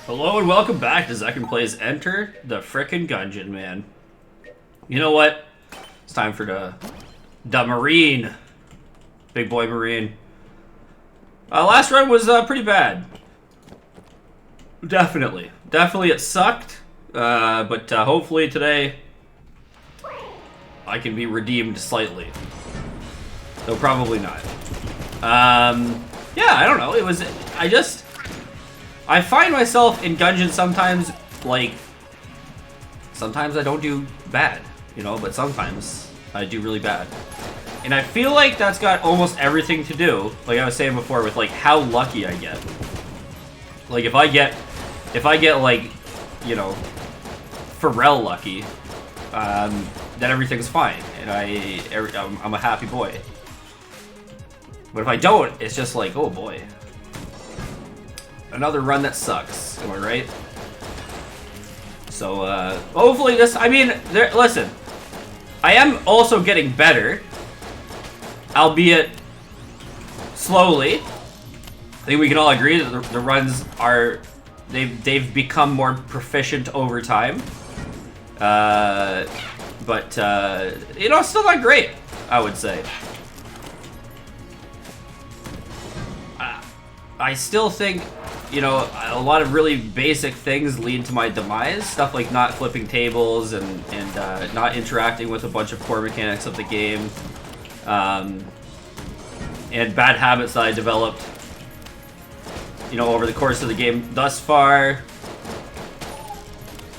Hello and welcome back to Zekin Plays Enter the Frickin' Gungeon, man. You know what? It's time for the Marine. Big boy Marine. Last run was pretty bad. Definitely. Definitely it sucked. But hopefully today I can be redeemed slightly. Though probably not. Yeah, I don't know. I find myself in Gungeon sometimes, like, sometimes I don't do bad, you know, but sometimes I do really bad. And I feel like that's got almost everything to do, like I was saying before, with, like, how lucky I get. Like, if I get, like, you know, Pharrell lucky, then everything's fine, and I'm a happy boy. But if I don't, it's just like, oh boy. Another run that sucks, am I right? So, hopefully this, I mean, listen. I am also getting better. Albeit, slowly. I think we can all agree that the runs are, they've become more proficient over time. But, you know, still not great, I would say. I still think, you know, a lot of really basic things lead to my demise. Stuff like not flipping tables and not interacting with a bunch of core mechanics of the game. And bad habits that I developed, you know, over the course of the game thus far.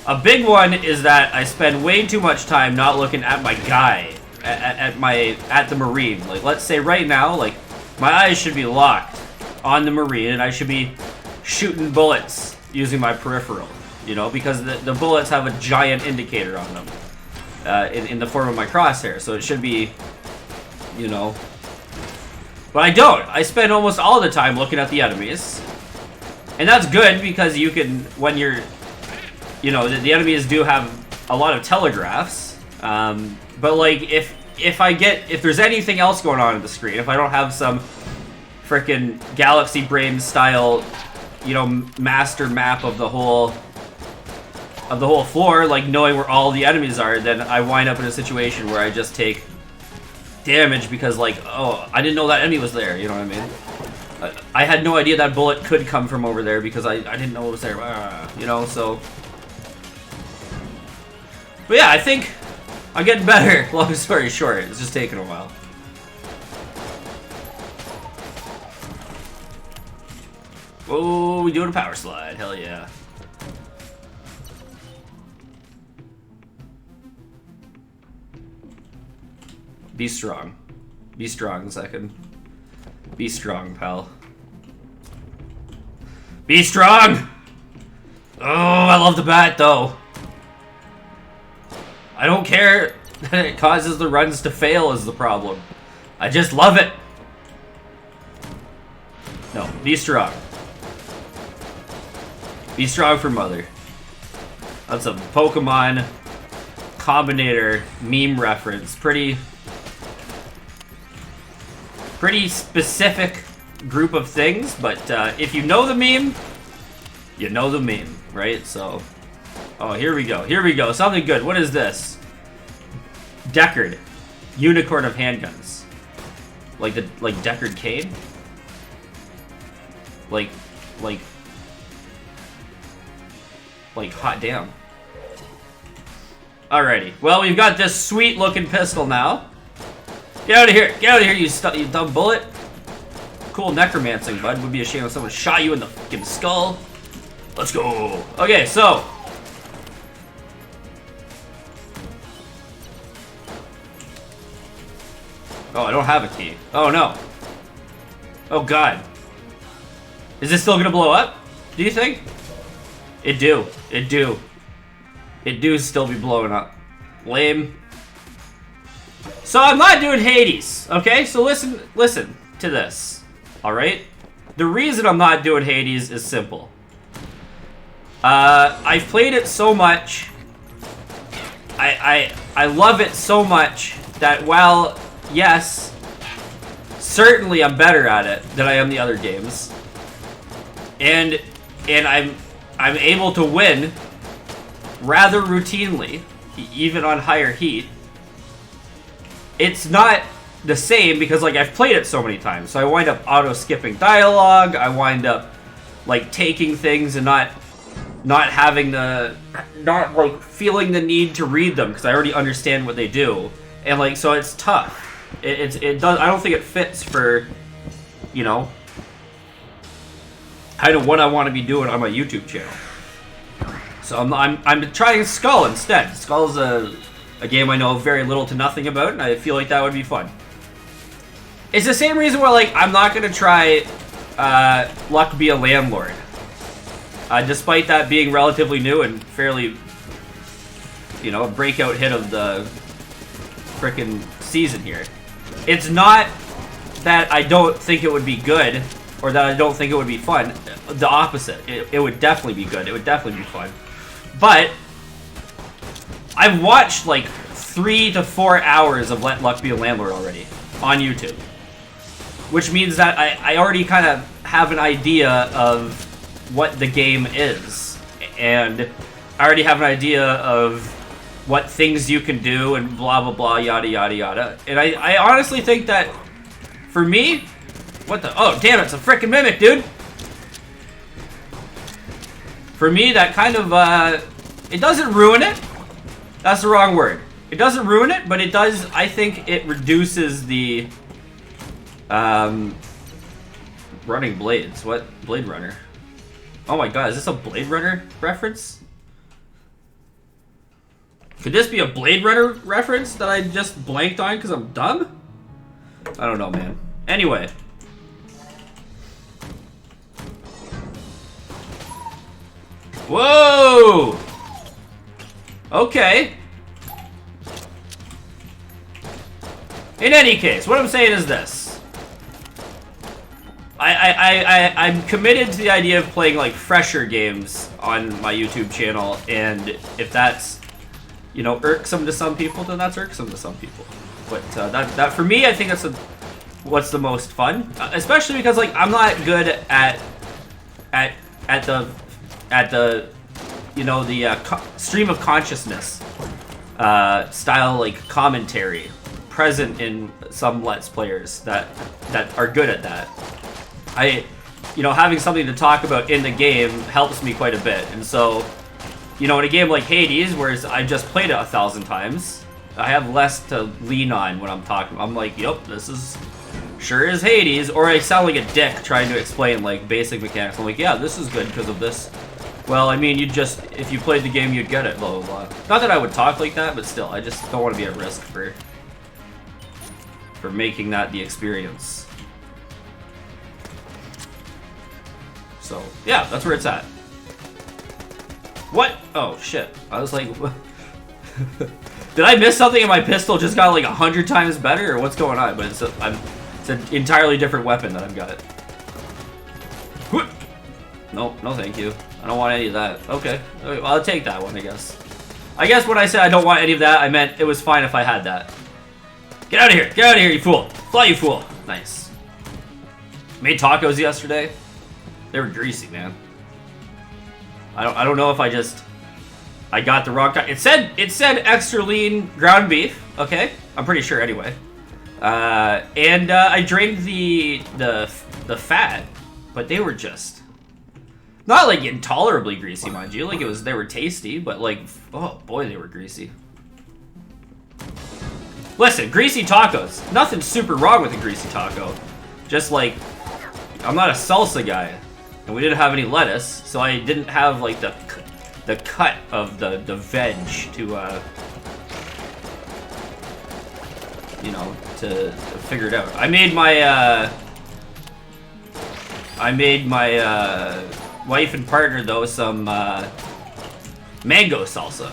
A big one is that I spend way too much time not looking at my guy, at the Marine. Like, let's say right now, like, my eyes should be locked on the Marine, and I should be shooting bullets using my peripheral, you know, because the bullets have a giant indicator on them in the form of my crosshair, so it should be, you know. But I don't. I spend almost all the time looking at the enemies, and that's good because you can, when you're, you know, the enemies do have a lot of telegraphs, but like if there's anything else going on the screen, if I don't have some frickin' Galaxy Brain style, you know, master map of the whole floor, like knowing where all the enemies are, then I wind up in a situation where I just take damage because, like, oh, I didn't know that enemy was there, you know what I mean? I had no idea that bullet could come from over there because I didn't know it was there, you know, so. But yeah, I think I'm getting better, long story short, it's just taking a while. Oh, we doing a power slide. Hell yeah. Be strong. Be strong, second. Be strong, pal. Be strong! Oh, I love the bat, though. I don't care that it causes the runs to fail is the problem. I just love it. No, be strong. Be strong for mother. That's a Pokemon Combinator meme reference. Pretty specific group of things, but if you know the meme, you know the meme, right? So, oh, here we go. Here we go. Something good. What is this? Deckard. Unicorn of handguns. Like Deckard Cain? Like hot damn. Alrighty. Well, we've got this sweet looking pistol now. Get out of here. Get out of here, you dumb bullet. Cool necromancing, bud. Would be a shame if someone shot you in the fucking skull. Let's go. Okay, so. Oh, I don't have a key. Oh, no. Oh, God. Is this still gonna blow up? Do you think? It do. It do. It do still be blowing up. Lame. So I'm not doing Hades, okay? So listen to this, alright? The reason I'm not doing Hades is simple. I've played it so much. I love it so much that while, yes, certainly I'm better at it than I am the other games. And I'm I'm able to win rather routinely, even on higher heat. It's not the same because, like, I've played it so many times, so I wind up auto-skipping dialogue, I wind up, like, taking things and not having the, like, feeling the need to read them, because I already understand what they do, and, like, so it's tough. It does, I don't think it fits for, you know, kind of what I want to be doing on my YouTube channel. So I'm trying Skull instead. Skull is a game I know very little to nothing about, and I feel like that would be fun. It's the same reason why, like, I'm not gonna try Luck Be a Landlord, despite that being relatively new and fairly, you know, a breakout hit of the frickin' season here. It's not that I don't think it would be good or that I don't think it would be fun. The opposite. It would definitely be good. It would definitely be fun. But I've watched like 3 to 4 hours of Let Luck Be a Landlord already on YouTube, which means that I already kind of have an idea of what the game is, and I already have an idea of what things you can do and blah blah blah, yada yada yada. And I honestly think that for me, what the, oh damn, it's a freaking mimic, dude. For me, that kind of it doesn't ruin it. That's the wrong word. It doesn't ruin it, but it does, I think it reduces the running blades. What? Blade Runner. Oh my god, is this a Blade Runner reference? Could this be a Blade Runner reference that I just blanked on because I'm dumb? I don't know, man. Anyway. Whoa! Okay. In any case, what I'm saying is this. I'm committed to the idea of playing, like, fresher games on my YouTube channel, and if that's, you know, irksome to some people, then that's irksome to some people. But that for me, I think that's what's the most fun, especially because, like, I'm not good at the you know, the stream of consciousness style, like, commentary present in some Let's Players that are good at that. You know, having something to talk about in the game helps me quite a bit, and so, you know, in a game like Hades, whereas I just played it 1,000 times, I have less to lean on when I'm talking. I'm like, yep, this is sure is Hades, or I sound like a dick trying to explain, like, basic mechanics. I'm like, yeah, this is good because of this. Well, I mean, if you played the game, you'd get it, blah, blah, blah. Not that I would talk like that, but still, I just don't want to be at risk for making that the experience. So, yeah, that's where it's at. What? Oh, shit. I was like, did I miss something and my pistol just got like 100 times better, or what's going on? But it's an entirely different weapon that I've got. Nope, no thank you. I don't want any of that. Okay, well, I'll take that one, I guess. I guess when I said I don't want any of that, I meant it was fine if I had that. Get out of here! Get out of here, you fool! Fly, you fool! Nice. Made tacos yesterday. They were greasy, man. I don't know if I got the wrong kind. It said extra lean ground beef. Okay, I'm pretty sure anyway. And I drained the fat, but they were just not like intolerably greasy, mind you. Like they were tasty, but like, oh boy, they were greasy. Listen, greasy tacos. Nothing super wrong with a greasy taco. Just like, I'm not a salsa guy. And we didn't have any lettuce, so I didn't have like the cut of the veg to you know, to figure it out. I made my wife and partner though some mango salsa,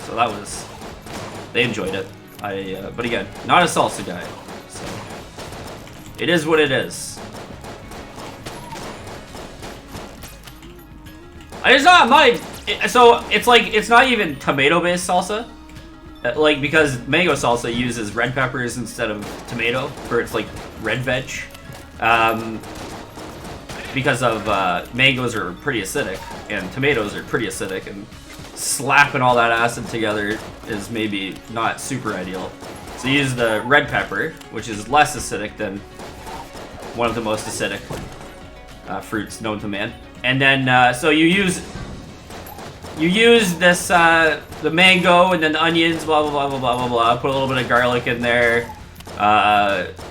so that was, they enjoyed it. But again, not a salsa guy, so it is what it is. So it's like, it's not even tomato-based salsa, like, because mango salsa uses red peppers instead of tomato for its like red veg. because of mangoes are pretty acidic and tomatoes are pretty acidic, and slapping all that acid together is maybe not super ideal. So you use the red pepper, which is less acidic than one of the most acidic fruits known to man. And then so you use this the mango and then the onions, blah blah blah blah blah blah blah. Put a little bit of garlic in there,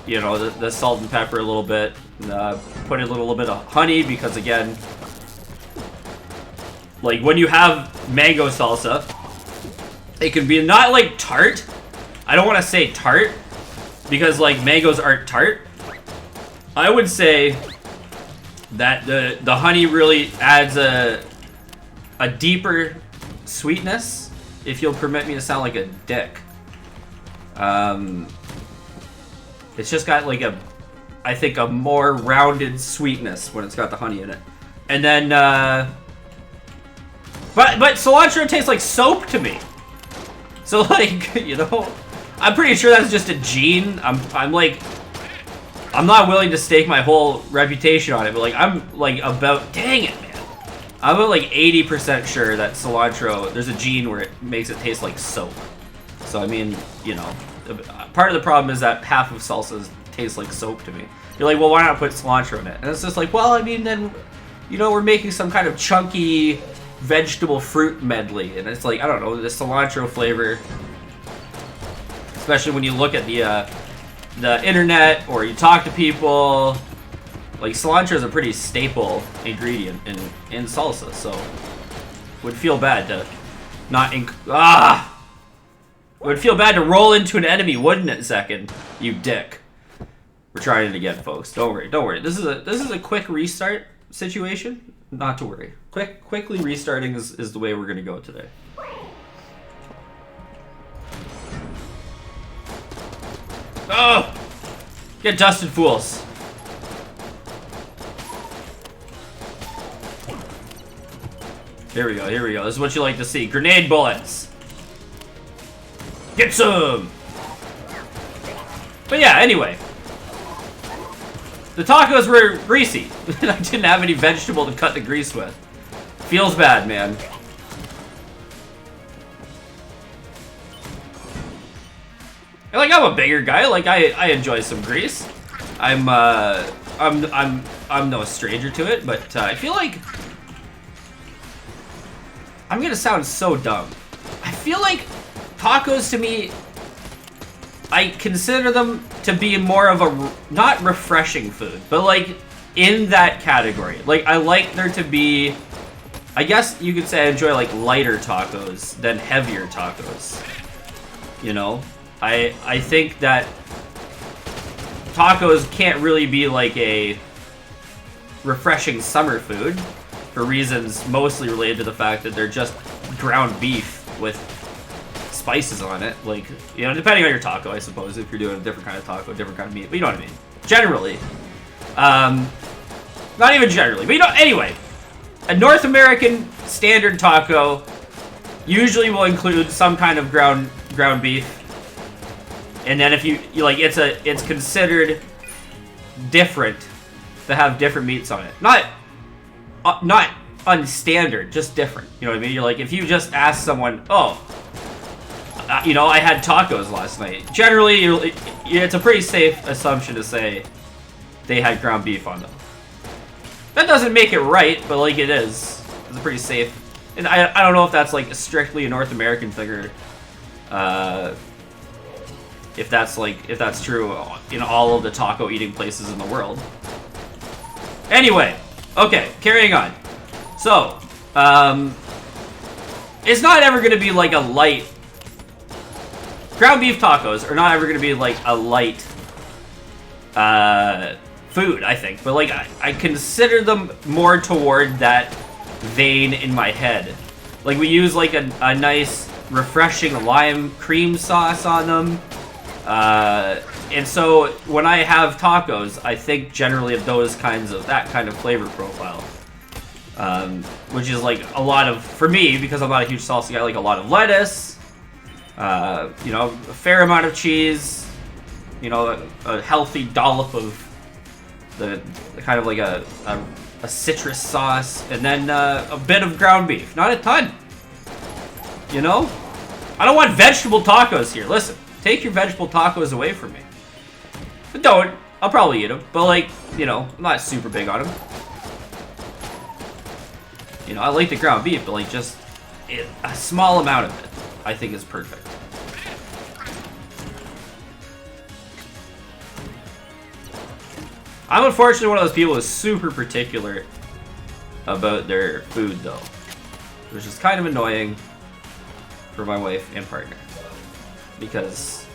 you know, the salt and pepper a little bit. Put a little bit of honey because again, like when you have mango salsa, it can be not like tart. I don't want to say tart because like mangoes aren't tart. I would say that the honey really adds a deeper sweetness, if you'll permit me to sound like a dick. It's just got like I think a more rounded sweetness when it's got the honey in it. And then but cilantro tastes like soap to me. So like, you know, I'm pretty sure that's just a gene. I'm not willing to stake my whole reputation on it, but like I'm like about, dang it, man. I'm about like 80% sure that cilantro, there's a gene where it makes it taste like soap. So I mean, you know, part of the problem is that half of salsas taste like soap to me. You're like, well, why not put cilantro in it? And it's just like, well, I mean, then, you know, we're making some kind of chunky vegetable fruit medley, and it's like, I don't know, the cilantro flavor, especially when you look at the internet or you talk to people, like cilantro is a pretty staple ingredient in salsa, so would feel bad to not would feel bad to roll into an enemy, wouldn't it, Second? You dick. We're trying it again, folks. Don't worry. This is a quick restart situation. Not to worry. Quickly restarting is the way we're gonna go today. Oh! Get dusted, fools. Here we go. This is what you like to see. Grenade bullets. Get some! But yeah, anyway. The tacos were greasy. I didn't have any vegetable to cut the grease with. Feels bad, man. And like, I'm a bigger guy. Like, I enjoy some grease. I'm no stranger to it, but I feel like I'm gonna sound so dumb. I feel like tacos to me, I consider them to be more of a, not refreshing food, but like in that category. Like I like there to be, I guess you could say I enjoy like lighter tacos than heavier tacos. You know? I think that tacos can't really be like a refreshing summer food for reasons mostly related to the fact that they're just ground beef with spices on it, like, you know, depending on your taco, I suppose, if you're doing a different kind of taco, different kind of meat, but you know what I mean. Generally. Not even generally, but you know, anyway, a North American standard taco usually will include some kind of ground beef, and then if you like, it's considered different to have different meats on it. Not unstandard, just different. You know what I mean? You're like, if you just ask someone, oh, you know, I had tacos last night. Generally, it's a pretty safe assumption to say they had ground beef on them. That doesn't make it right, but like it is. It's a pretty safe. And I don't know if that's like a strictly a North American thing or if that's true in all of the taco eating places in the world. Anyway, okay, carrying on. So, it's not ever gonna be like a light. Ground beef tacos are not ever going to be like a light food, I think. But like, I consider them more toward that vein in my head. Like, we use like a nice, refreshing lime cream sauce on them. And so when I have tacos, I think generally of that kind of flavor profile. Which is like a lot of, for me, because I'm not a huge salsa guy, like a lot of lettuce. You know, a fair amount of cheese, you know, a healthy dollop of the kind of like a a citrus sauce, and then a bit of ground beef. Not a ton. You know? I don't want vegetable tacos here. Listen, take your vegetable tacos away from me. But don't. I'll probably eat them. But, like, you know, I'm not super big on them. You know, I like the ground beef, but, like, just a small amount of it, I think, is perfect. I'm unfortunately one of those people who's super particular about their food, though. Which is kind of annoying for my wife and partner. Because,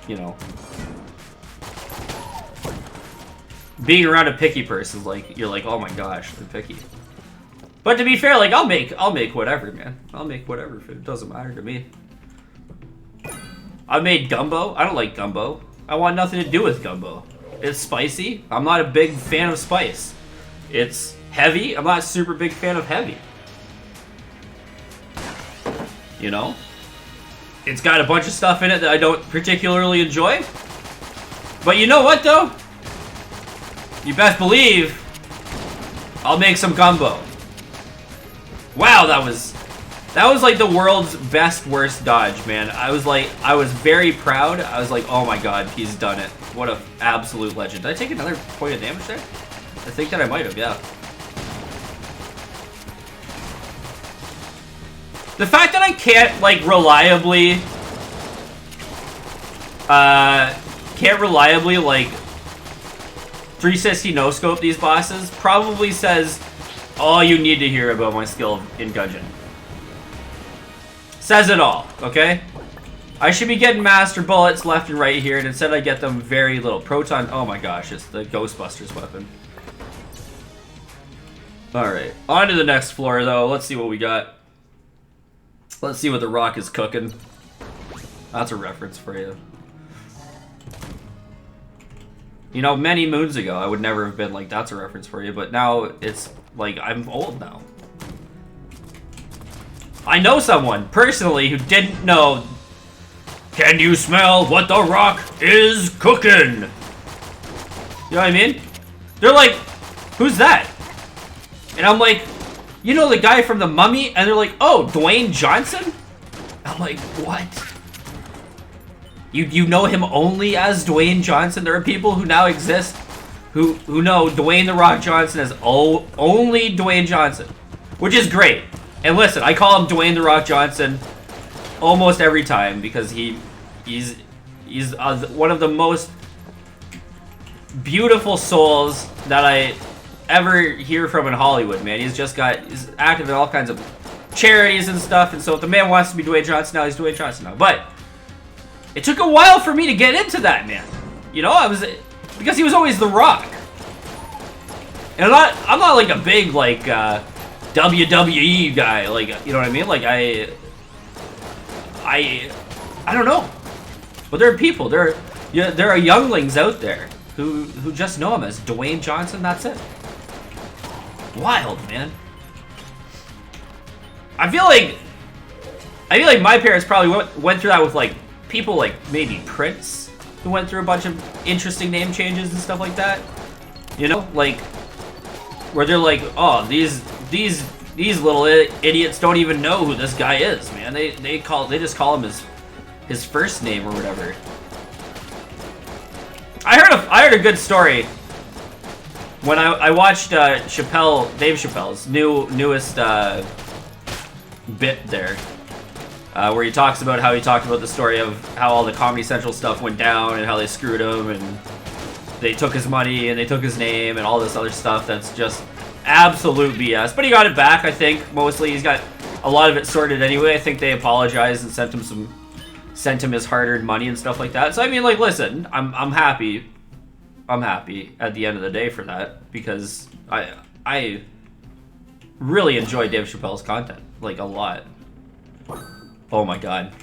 you know, being around a picky person, like, you're like, oh my gosh, they're picky. But to be fair, like, I'll make whatever, man. I'll make whatever food. It doesn't matter to me. I made gumbo. I don't like gumbo. I want nothing to do with gumbo. It's spicy. I'm not a big fan of spice. It's heavy. I'm not a super big fan of heavy. You know? It's got a bunch of stuff in it that I don't particularly enjoy. But you know what, though? You best believe I'll make some gumbo. Wow, that was like the world's best worst dodge, man. I was very proud. I was like, oh my god, he's done it. What an absolute legend. Did I take another point of damage there? I think that I might have, yeah. The fact that I can't, like, reliably, like, 360 no-scope these bosses probably says all you need to hear about my skill in Gungeon. Says it all, okay? I should be getting master bullets left and right here, and instead I get them very little. Proton, oh my gosh, it's the Ghostbusters weapon. Alright, on to the next floor, though. Let's see what we got. Let's see what the rock is cooking. That's a reference for you. You know, many moons ago, I would never have been like, that's a reference for you, but now it's like, I'm old now. I know someone, personally, who didn't know. Can you smell what the rock is cooking? You know what I mean? They're like, who's that? And I'm like, you know the guy from The Mummy? And they're like, oh, Dwayne Johnson? I'm like, what? You know him only as Dwayne Johnson? There are people who now exist who know Dwayne The Rock Johnson as only Dwayne Johnson. Which is great. And listen, I call him Dwayne The Rock Johnson almost every time because he's one of the most beautiful souls that I ever hear from in Hollywood, man. He's active in all kinds of charities and stuff, and so if the man wants to be Dwayne Johnson now, he's Dwayne Johnson now. But it took a while for me to get into that, man. You know, because he was always The Rock. And I'm not like a big, like, WWE guy, like, you know what I mean? Like, I don't know. But there are people, there are younglings out there who just know him as Dwayne Johnson, that's it. Wild, man. I feel like my parents probably went through that with, like, people like maybe Prince, who went through a bunch of interesting name changes and stuff like that. You know, like, where they're like, oh, these little idiots don't even know who this guy is, man. They just call him his first name or whatever. I heard a good story when I watched Dave Chappelle's newest bit there, where he talks about how he talked about the story of how all the Comedy Central stuff went down and how they screwed him and they took his money and they took his name and all this other stuff that's just absolute BS. But he got it back, I think, mostly. He's got a lot of it sorted anyway. I think they apologized and sent him his hard-earned money and stuff like that. So I mean, like, listen, I'm happy. I'm happy at the end of the day for that because I really enjoy Dave Chappelle's content, like, a lot. Oh my god.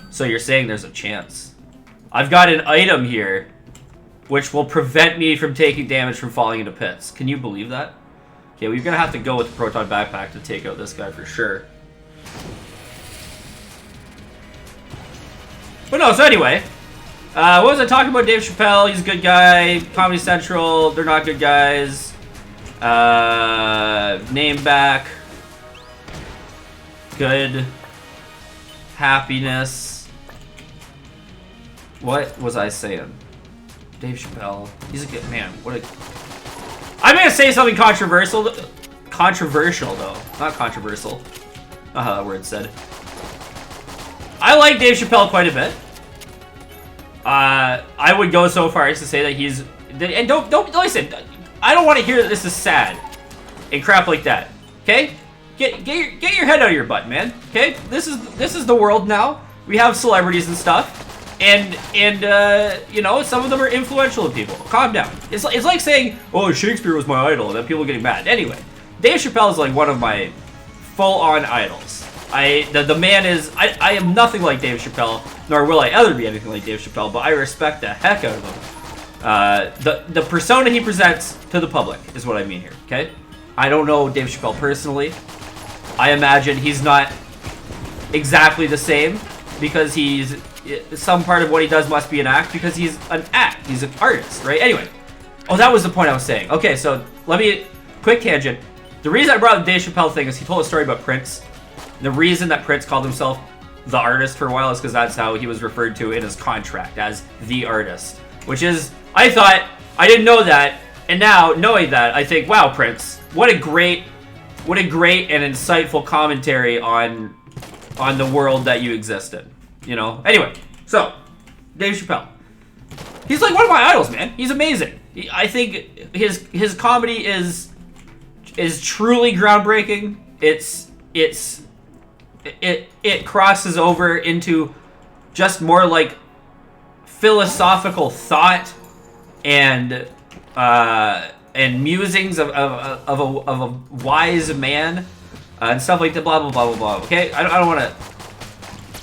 So you're saying there's a chance. I've got an item here which will prevent me from taking damage from falling into pits. Can you believe that? Okay, we're gonna have to go with the Proton Backpack to take out this guy for sure. But no, so anyway, What was I talking about? Dave Chapelle, he's a good guy. Comedy Central, they're not good guys. Name back. Good. Happiness. What was I saying? Dave Chapelle, he's a good man. What a... I'm gonna say something controversial. Controversial, though. Not controversial. Not how that word said. I like Dave Chapelle quite a bit. I would go so far as to say that he's... And don't listen. I don't want to hear that this is sad and crap like that. Okay? Get your head out of your butt, man. Okay? This is the world now. We have celebrities and stuff. And you know, some of them are influential to people. Calm down. It's like saying, oh, Shakespeare was my idol, and then people getting mad. Anyway, Dave Chappelle is like one of my full-on idols. The man is... I am nothing like Dave Chappelle, nor will I ever be anything like Dave Chappelle, but I respect the heck out of him. The persona he presents to the public is what I mean here, okay? I don't know Dave Chappelle personally. I imagine he's not exactly the same, because he's... Some part of what he does must be an act, because he's an act. He's an artist, right? Anyway. Oh, that was the point I was saying. Okay, so let me... Quick tangent. The reason I brought up the Dave Chappelle thing is he told a story about Prince. The reason that Prince called himself the artist for a while is because that's how he was referred to in his contract, as the artist. Which is... I thought... I didn't know that. And now, knowing that, I think, wow, Prince. What a great and insightful commentary on the world that you exist in. You know? Anyway, so, Dave Chappelle. He's like one of my idols, man. He's amazing. I think his comedy is truly groundbreaking. It crosses over into just more like philosophical thought and musings of a wise man and stuff like that. Blah blah blah blah blah. Okay, I don't want to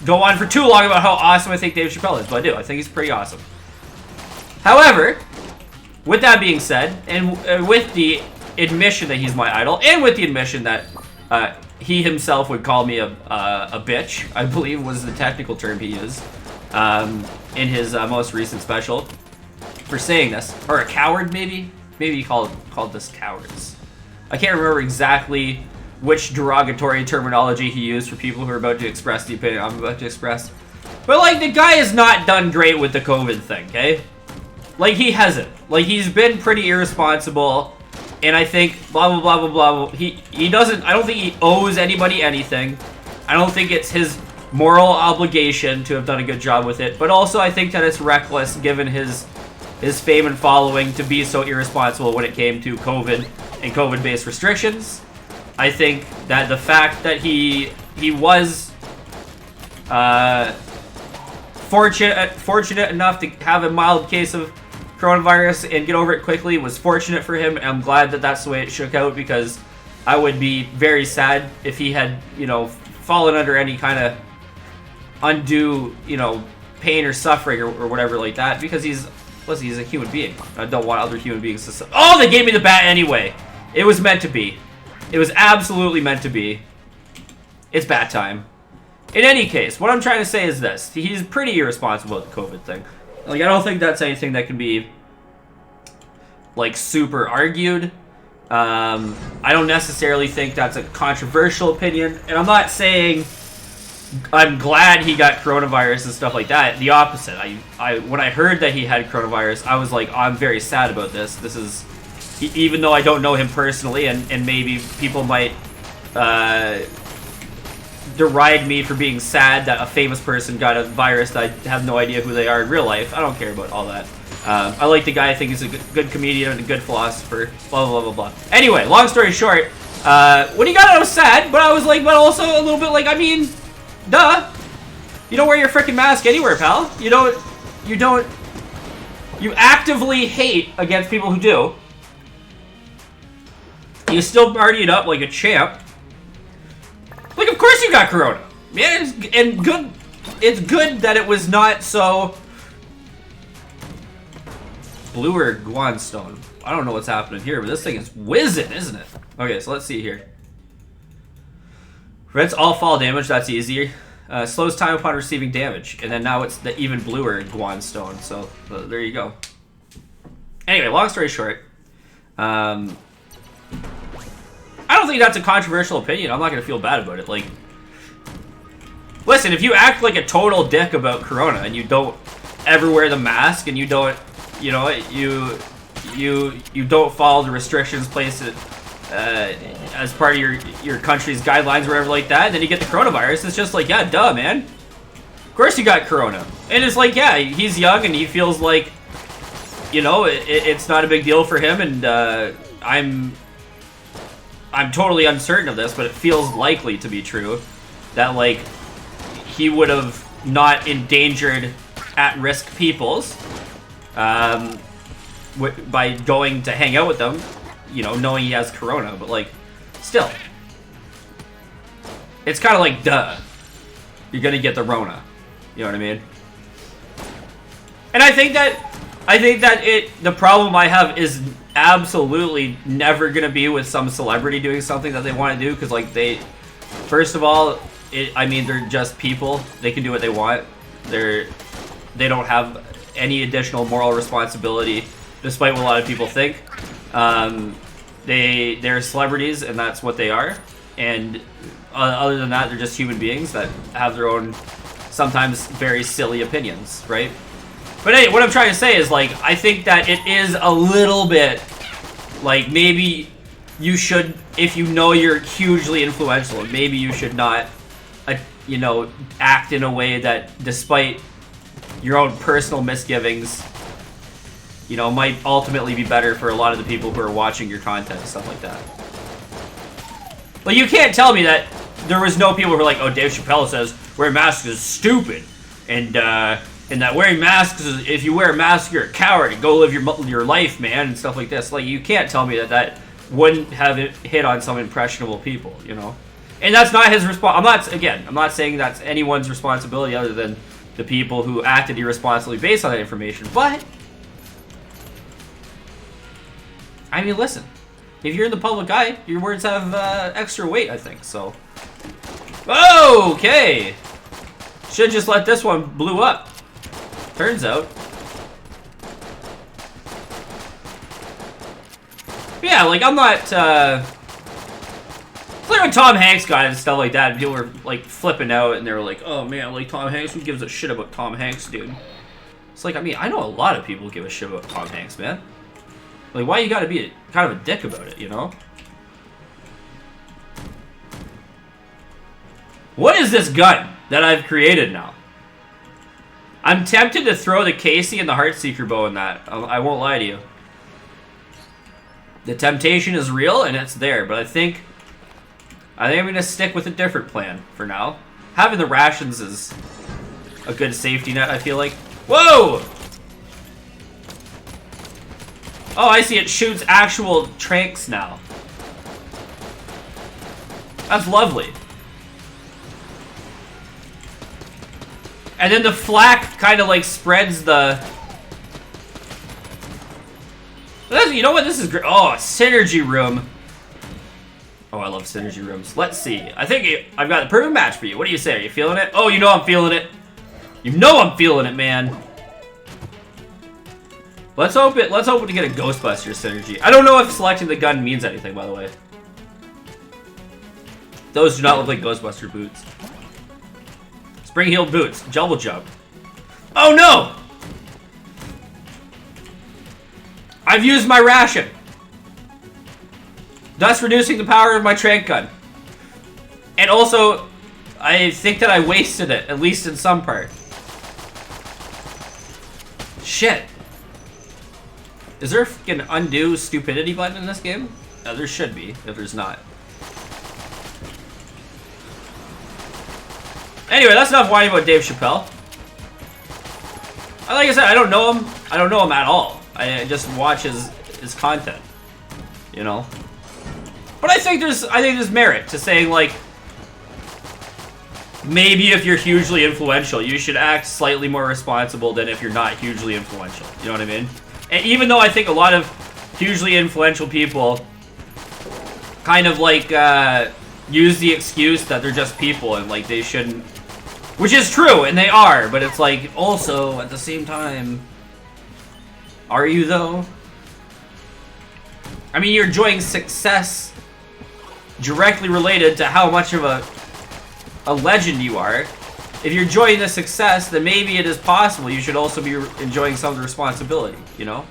go on for too long about how awesome I think Dave Chappelle is, but I do. I think he's pretty awesome. However, with that being said, and with the admission that he's my idol, and with the admission that he himself would call me a bitch, I believe was the technical term he used in his most recent special for saying this, or a coward maybe. Maybe he called us cowards. I can't remember exactly which derogatory terminology he used for people who are about to express the opinion I'm about to express. But, like, the guy has not done great with the COVID thing, okay? Like, he hasn't. Like, he's been pretty irresponsible, and I think blah, blah, blah, blah, blah. He doesn't... I don't think he owes anybody anything. I don't think it's his moral obligation to have done a good job with it. But also, I think that it's reckless, given his fame and following, to be so irresponsible when it came to COVID and COVID-based restrictions. I think that the fact that he was fortunate enough to have a mild case of coronavirus and get over it quickly was fortunate for him, and I'm glad that that's the way it shook out, because I would be very sad if he had, you know, fallen under any kind of undue, you know, pain or suffering or whatever like that, because he's a human being. I don't want other human beings to suffer. Oh, they gave me the bat anyway. It was meant to be. It was absolutely meant to be. It's bat time. In any case, what I'm trying to say is this. He's pretty irresponsible with the COVID thing. Like, I don't think that's anything that can be, like, super argued. I don't necessarily think that's a controversial opinion. And I'm not saying I'm glad he got coronavirus and stuff like that. The opposite. When I heard that he had coronavirus, I was like, I'm very sad about this. This is... Even though I don't know him personally, and maybe people might deride me for being sad that a famous person got a virus that I have no idea who they are in real life. I don't care about all that. I like the guy. I think he's a good comedian and a good philosopher. Blah, blah, blah, blah, blah. Anyway, long story short, when he got it, I was sad, but I was like, but also a little bit like, I mean, duh. You don't wear your freaking mask anywhere, pal. You actively hate against people who do. You still party it up like a champ. Like, of course you got corona. Yeah, it's good that it was not so... Blue or Guanstone. I don't know what's happening here, but this thing is whizzing, isn't it? Okay, so let's see here. Prevents all fall damage, that's easy. Slows time upon receiving damage. And then now it's the even bluer Guan Stone. So there you go. Anyway, long story short. I don't think that's a controversial opinion. I'm not going to feel bad about it. Like, listen, if you act like a total dick about Corona and you don't ever wear the mask and you don't, you know, you don't follow the restrictions placed as part of your country's guidelines or whatever like that, then you get the coronavirus. It's just like, yeah, duh, man. Of course you got Corona. And it's like, yeah, he's young and he feels like, you know, it's not a big deal for him, and I'm totally uncertain of this, but it feels likely to be true that, like, he would have not endangered at-risk peoples by going to hang out with them, you know, knowing he has Corona, but, like, still. It's kind of like, duh. You're gonna get the Rona. You know what I mean? And I think that the problem I have is absolutely never gonna be with some celebrity doing something that they want to do, because, like, first of all, I mean, they're just people. They can do what they want. They don't have any additional moral responsibility, despite what a lot of people think. They're celebrities, and that's what they are. And other than that, they're just human beings that have their own, sometimes very silly opinions, right? But hey, what I'm trying to say is, like, I think that it is a little bit, like, maybe you should, if you know you're hugely influential, maybe you should not, you know, act in a way that, despite your own personal misgivings, you know, might ultimately be better for a lot of the people who are watching your content and stuff like that. But you can't tell me that there was no people who were like, oh, Dave Chapelle says wearing masks is stupid, and that wearing masks is, if you wear a mask, you're a coward, and go live your life, man, and stuff like this. Like, you can't tell me that wouldn't have hit on some impressionable people, you know? And that's not his I'm not saying that's anyone's responsibility other than the people who acted irresponsibly based on that information, but I mean, listen, if you're in the public eye, your words have extra weight, I think, so. Okay! Should just let this one blew up. Turns out. Yeah, like, I'm not, like when Tom Hanks got it and stuff like that, and people were, like, flipping out, and they were like, oh, man, like, Tom Hanks, who gives a shit about Tom Hanks, dude? It's like, I mean, I know a lot of people who give a shit about Tom Hanks, man. Like, why you gotta be kind of a dick about it, you know? What is this gun that I've created now? I'm tempted to throw the Casey and the Heartseeker bow in that. I won't lie to you. The temptation is real, and it's there, but I think I'm gonna stick with a different plan for now. Having the rations is a good safety net, I feel like. Whoa! Oh, I see, it shoots actual tranks now. That's lovely. And then the flak kind of, like, spreads the... You know what? This is great. Oh, synergy room. Oh, I love synergy rooms. Let's see. I think I've got the perfect match for you. What do you say? Are you feeling it? Oh, you know I'm feeling it. You know I'm feeling it, man. Let's hope to get a Ghostbuster synergy. I don't know if selecting the gun means anything, by the way. Those do not look like Ghostbuster boots. Spring-heeled boots. Jumble jump. Oh, no! I've used my ration, thus reducing the power of my trank gun. And also, I think that I wasted it, at least in some part. Shit. Is there an undo stupidity button in this game? There should be, if there's not. Anyway, that's enough whining about Dave Chapelle. Like I said, I don't know him. I don't know him at all. I just watch his content, you know. But I think there's merit to saying, like, maybe if you're hugely influential, you should act slightly more responsible than if you're not hugely influential. You know what I mean? And even though I think a lot of hugely influential people kind of, like, use the excuse that they're just people and, like, they shouldn't Which is true, and they are, but it's like, also, at the same time, are you though? I mean, you're enjoying success directly related to how much of a legend you are. If you're enjoying the success, then maybe it is possible you should also be enjoying some of the responsibility, you know?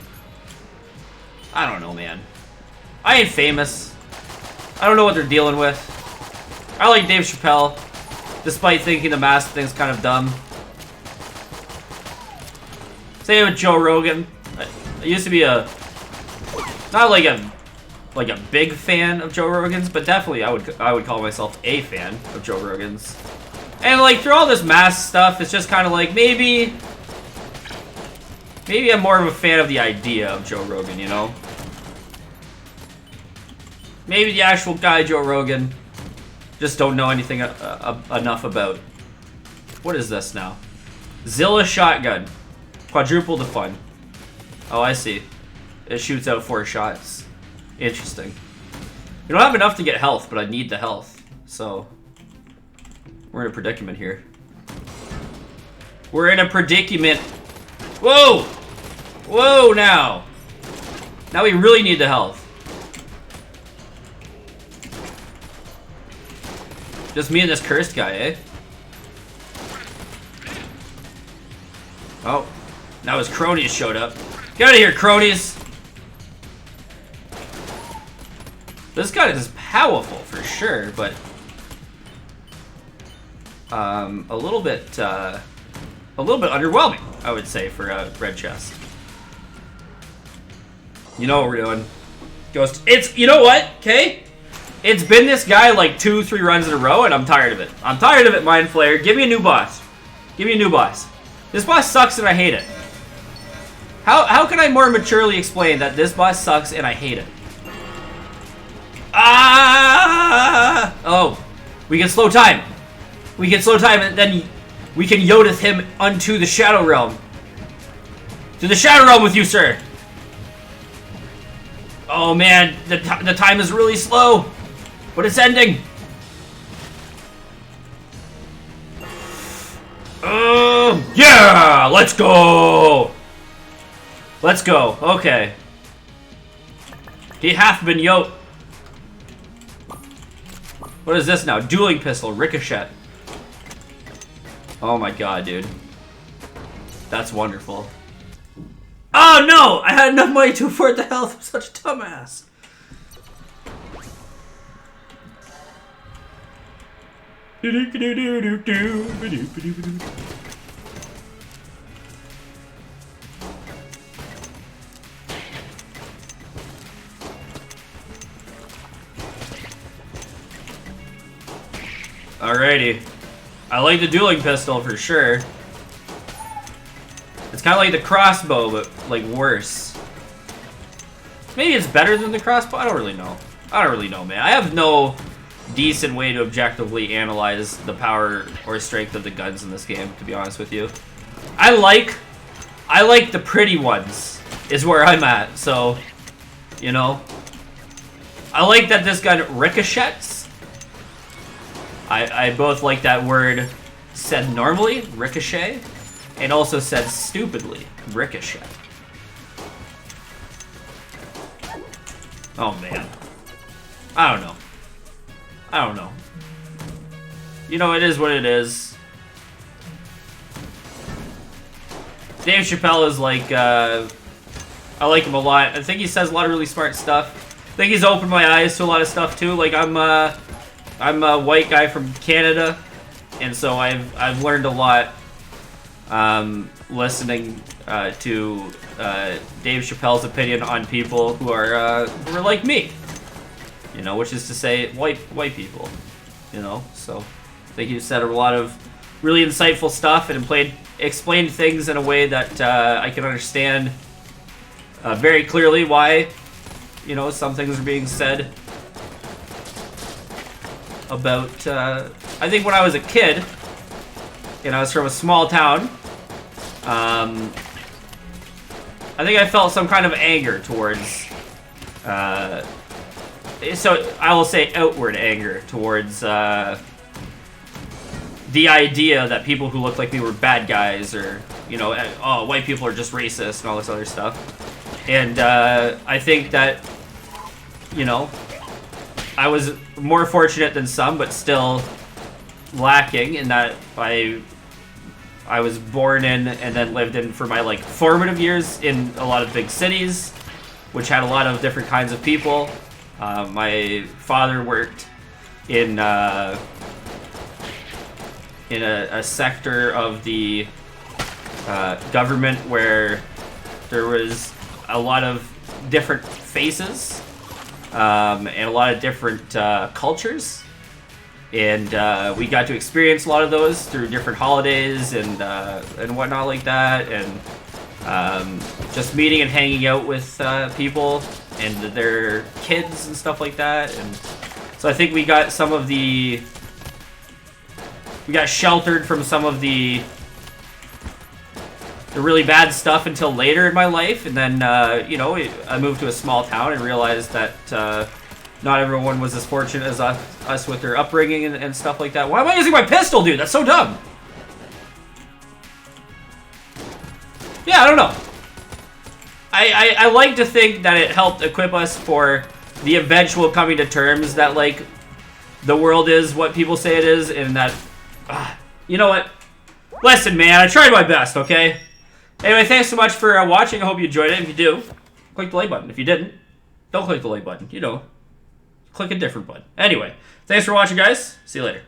I don't know, man. I ain't famous. I don't know what they're dealing with. I like Dave Chapelle, despite thinking the mask thing's kind of dumb. Same with Joe Rogan. I used to be not like a big fan of Joe Rogan's, but definitely I would call myself a fan of Joe Rogan's. And like through all this mask stuff, it's just kind of like maybe I'm more of a fan of the idea of Joe Rogan, you know? Maybe the actual guy Joe Rogan just don't know anything enough about. What is this now? Zilla shotgun. Quadruple the fun. Oh, I see. It shoots out 4 shots. Interesting. You don't have enough to get health, but I need the health. So, we're in a predicament here. We're in a predicament. Whoa! Whoa, now! Now we really need the health. Just me and this cursed guy, eh? Oh. Now his cronies showed up. Get out of here, cronies! This guy is powerful for sure, but a little bit underwhelming, I would say, for a red chest. You know what we're doing, Ghost? You know what? Okay, it's been this guy like 2-3 runs in a row, and I'm tired of it. I'm tired of it, Mind Flayer. Give me a new boss. Give me a new boss. This boss sucks and I hate it. How can I more maturely explain that this boss sucks and I hate it? Ah! Oh, we can slow time. We can slow time, and then we can Yodith him unto the Shadow Realm. To the Shadow Realm with you, sir. Oh man, the time is really slow, but it's ending. Yeah, let's go. Let's go. Okay. He hath been yoked. What is this now? Dueling pistol, ricochet. Oh my god, dude. That's wonderful. Oh no! I had enough money to afford the health. I'm such a dumbass. Alrighty. I like the dueling pistol for sure. It's kind of like the crossbow, but like worse. Maybe it's better than the crossbow? I don't really know. I don't really know, man. I have no decent way to objectively analyze the power or strength of the guns in this game, to be honest with you. I like the pretty ones, is where I'm at, so, you know. I like that this gun ricochets. I both like that word said normally, ricochet, and also said stupidly, ricochet. Oh man. I don't know. I don't know. You know, it is what it is. Dave Chapelle is like, I like him a lot. I think he says a lot of really smart stuff. I think he's opened my eyes to a lot of stuff too. Like I'm a white guy from Canada, and so I've learned a lot listening to Dave Chappelle's opinion on people who are like me, you know, which is to say white people, you know. So I think he said a lot of really insightful stuff and explained things in a way that I can understand very clearly why, you know, some things are being said about, I think when I was a kid, and I was from a small town, I think I felt some kind of anger towards, so I will say outward anger towards the idea that people who looked like me were bad guys, or, you know, oh, white people are just racist and all this other stuff. And I think that, you know, I was more fortunate than some, but still lacking in that I was born in and then lived in for my, like, formative years in a lot of big cities, which had a lot of different kinds of people. My father worked in a sector of the government where there was a lot of different faces and a lot of different cultures, and we got to experience a lot of those through different holidays and whatnot like that, and just meeting and hanging out with people and their kids and stuff like that. And so I think we got sheltered from some of the really bad stuff until later in my life, and then you know, I moved to a small town and realized that not everyone was as fortunate as us with their upbringing and stuff like that. Why am I using my pistol, dude? That's so dumb. Yeah, I don't know. I like to think that it helped equip us for the eventual coming to terms that, like, the world is what people say it is, and that, you know what? Listen, man, I tried my best, okay? Anyway, thanks so much for watching. I hope you enjoyed it. If you do, click the like button. If you didn't, don't click the like button. You know, click a different button. Anyway, thanks for watching, guys. See you later.